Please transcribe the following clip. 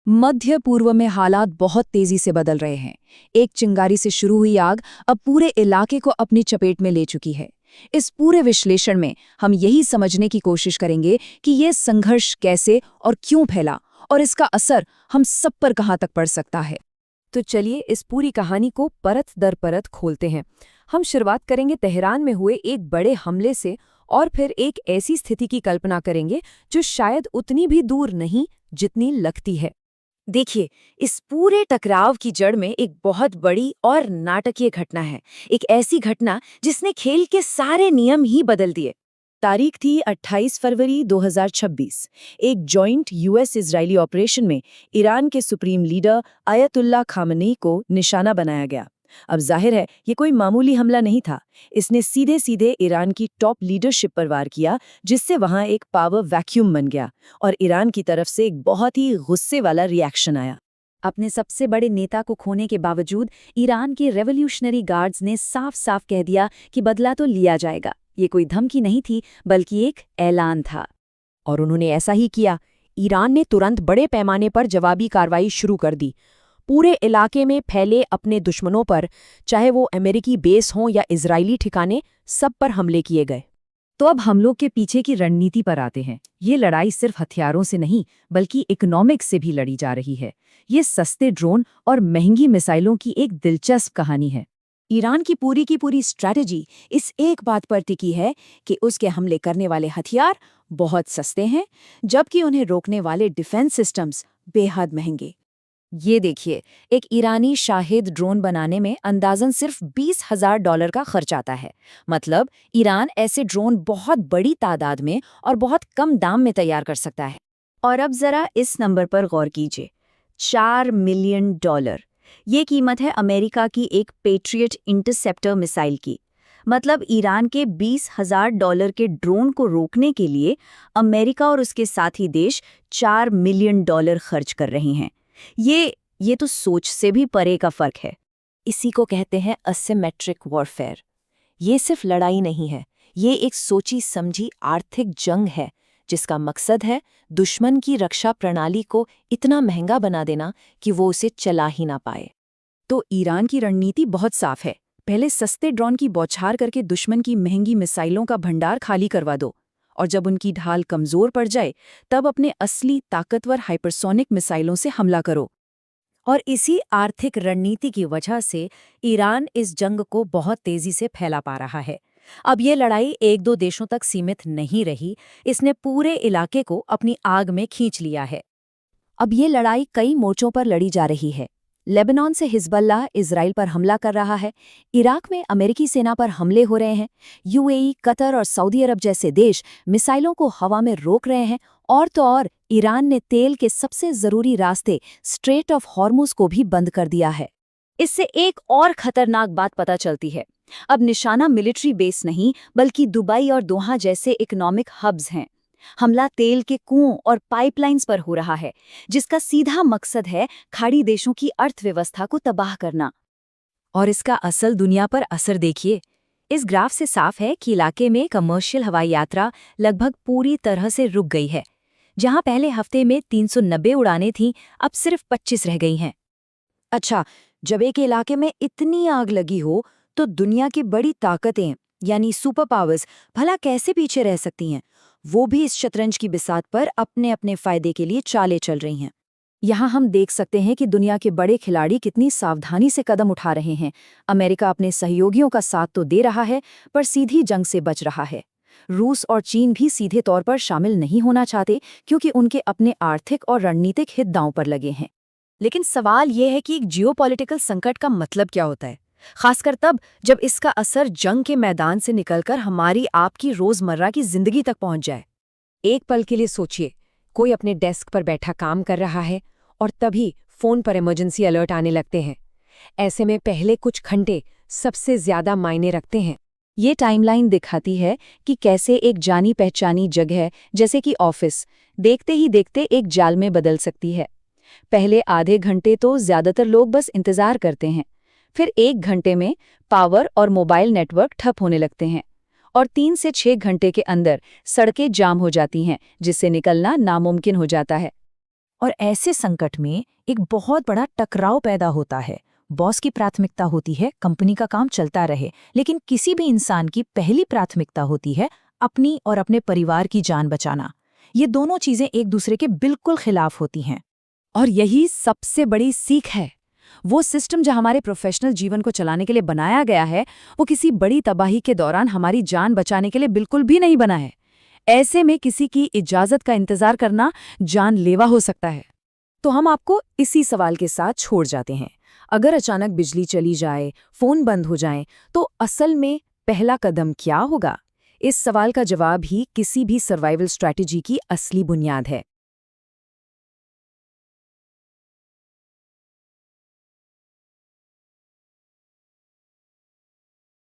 मध्य पूर्व में हालात बहुत तेजी से बदल रहे हैं। एक चिंगारी से शुरू हुई आग अब पूरे इलाके को अपनी चपेट में ले चुकी है। इस पूरे विश्लेषण में हम यही समझने की कोशिश करेंगे कि यह संघर्ष कैसे और क्यों फैला और इसका असर हम सब पर कहां तक पड़ सकता है। तो चलिए इस पूरी कहानी को परत दर परत खोलते हैं। हम शुरुआत करेंगे तेहरान में हुए एक बड़े हमले से और फिर एक ऐसी स्थिति की कल्पना करेंगे जो शायद उतनी भी दूर नहीं जितनी लगती है। देखिए, इस पूरे टकराव की जड़ में एक बहुत बड़ी और नाटकीय घटना है। एक ऐसी घटना जिसने खेल के सारे नियम ही बदल दिए। तारीख थी 28 फरवरी 2026। एक जॉइंट यूएस इजरायली ऑपरेशन में ईरान के सुप्रीम लीडर आयतुल्ला खामनेई को निशाना बनाया गया। अब जाहिर है ये कोई मामूली हमला नहीं था। इसने सीधे सीधे ईरान की टॉप लीडरशिप पर वार किया, जिससे वहां एक पावर वैक्यूम बन गया और ईरान की तरफ से एक बहुत ही गुस्से वाला रिएक्शन आया। अपने सबसे बड़े नेता को खोने के बावजूद ईरान के रेवोल्यूशनरी गार्ड्स ने साफ साफ कह दिया कि बदला तो लिया जाएगा। ये कोई धमकी नहीं थी बल्कि एक ऐलान था। और उन्होंने ऐसा ही किया। ईरान ने तुरंत बड़े पैमाने पर जवाबी कार्रवाई शुरू कर दी। पूरे इलाके में फैले अपने दुश्मनों पर, चाहे वो अमेरिकी बेस हों या इजरायली ठिकाने, सब पर हमले किए गए। तो अब हमलों के पीछे की रणनीति पर आते हैं। ये लड़ाई सिर्फ हथियारों से नहीं बल्कि इकोनॉमिक्स से भी लड़ी जा रही है। ये सस्ते ड्रोन और महंगी मिसाइलों की एक दिलचस्प कहानी है। ईरान की पूरी स्ट्रैटेजी इस एक बात पर टिकी है कि उसके हमले करने वाले हथियार बहुत सस्ते हैं, जबकि उन्हें रोकने वाले डिफेंस सिस्टम्स बेहद महंगे। ये देखिए, एक ईरानी शाहिद ड्रोन बनाने में अंदाजन सिर्फ $20,000 का खर्च आता है। मतलब ईरान ऐसे ड्रोन बहुत बड़ी तादाद में और बहुत कम दाम में तैयार कर सकता है। और अब जरा इस नंबर पर गौर कीजिए, $4 मिलियन। ये कीमत है अमेरिका की एक पेट्रियट इंटरसेप्टर मिसाइल की। मतलब ईरान के $20,000 के ड्रोन को रोकने के लिए अमेरिका और उसके साथी देश $4 मिलियन खर्च कर रहे हैं। ये तो सोच से भी परे का फर्क है। इसी को कहते हैं असिमेट्रिक वॉरफेयर। ये सिर्फ लड़ाई नहीं है, ये एक सोची समझी आर्थिक जंग है, जिसका मकसद है दुश्मन की रक्षा प्रणाली को इतना महंगा बना देना कि वो उसे चला ही ना पाए। तो ईरान की रणनीति बहुत साफ है। पहले सस्ते ड्रोन की बौछार करके दुश्मन की महंगी मिसाइलों का भंडार खाली करवा दो, और जब उनकी ढाल कमजोर पड़ जाए तब अपने असली ताकतवर हाइपरसोनिक मिसाइलों से हमला करो। और इसी आर्थिक रणनीति की वजह से ईरान इस जंग को बहुत तेजी से फैला पा रहा है। अब ये लड़ाई एक दो देशों तक सीमित नहीं रही, इसने पूरे इलाके को अपनी आग में खींच लिया है। अब ये लड़ाई कई मोर्चों पर लड़ी जा रही है। लेबनान से हिजबुल्लाह इजराइल पर हमला कर रहा है, इराक में अमेरिकी सेना पर हमले हो रहे हैं, यूएई, कतर और सऊदी अरब जैसे देश मिसाइलों को हवा में रोक रहे हैं, और तो और ईरान ने तेल के सबसे जरूरी रास्ते स्ट्रेट ऑफ हॉर्मुज को भी बंद कर दिया है। इससे एक और खतरनाक बात पता चलती है। अब निशाना मिलिट्री बेस नहीं बल्कि दुबई और दोहा जैसे इकोनॉमिक हब्स हैं। हमला तेल के कुओं और पाइपलाइंस पर हो रहा है, जिसका सीधा मकसद है खाड़ी देशों की अर्थव्यवस्था को तबाह करना। और इसका असल दुनिया पर असर देखिए। इस ग्राफ से साफ है कि इलाके में कमर्शियल हवाई यात्रा लगभग पूरी तरह से रुक गई है। जहां पहले हफ्ते में 390 उड़ानें थीं, अब सिर्फ 25 रह गई हैं। अच्छा, जब एक इलाके में इतनी आग लगी हो तो दुनिया की बड़ी ताकतें यानी सुपर पावर्स भला कैसे पीछे रह सकती हैं? वो भी इस शतरंज की बिसात पर अपने अपने फायदे के लिए चालें चल रही हैं। यहाँ हम देख सकते हैं कि दुनिया के बड़े खिलाड़ी कितनी सावधानी से कदम उठा रहे हैं। अमेरिका अपने सहयोगियों का साथ तो दे रहा है, पर सीधी जंग से बच रहा है। रूस और चीन भी सीधे तौर पर शामिल नहीं होना चाहते, क्योंकि उनके अपने आर्थिक और रणनीतिक हित दांव पर लगे हैं। लेकिन सवाल ये है कि एक जियोपॉलिटिकल संकट का मतलब क्या होता है, खासकर तब जब इसका असर जंग के मैदान से निकलकर हमारी आपकी रोजमर्रा की जिंदगी तक पहुंच जाए। एक पल के लिए सोचिए, कोई अपने डेस्क पर बैठा काम कर रहा है और तभी फोन पर इमरजेंसी अलर्ट आने लगते हैं। ऐसे में पहले कुछ घंटे सबसे ज्यादा मायने रखते हैं। ये टाइमलाइन दिखाती है कि कैसे एक जानी पहचानी जगह जैसे कि ऑफिस देखते ही देखते एक जाल में बदल सकती है। पहले आधे घंटे तो ज्यादातर लोग बस इंतजार करते हैं, फिर 1 घंटे में पावर और मोबाइल नेटवर्क ठप होने लगते हैं, और 3 से 6 घंटे के अंदर सड़कें जाम हो जाती हैं, जिससे निकलना नामुमकिन हो जाता है। और ऐसे संकट में एक बहुत बड़ा टकराव पैदा होता है। बॉस की प्राथमिकता होती है कंपनी का काम चलता रहे, लेकिन किसी भी इंसान की पहली प्राथमिकता होती है अपनी और अपने परिवार की जान बचाना। ये दोनों चीजें एक दूसरे के बिल्कुल खिलाफ होती हैं। और यही सबसे बड़ी सीख है। वो सिस्टम जो हमारे प्रोफेशनल जीवन को चलाने के लिए बनाया गया है, वो किसी बड़ी तबाही के दौरान हमारी जान बचाने के लिए बिल्कुल भी नहीं बना है। ऐसे में किसी की इजाजत का इंतजार करना जानलेवा हो सकता है। तो हम आपको इसी सवाल के साथ छोड़ जाते हैं। अगर अचानक बिजली चली जाए, फोन बंद हो जाए, तो असल में पहला कदम क्या होगा? इस सवाल का जवाब ही किसी भी सर्वाइवल स्ट्रैटेजी की असली बुनियाद है।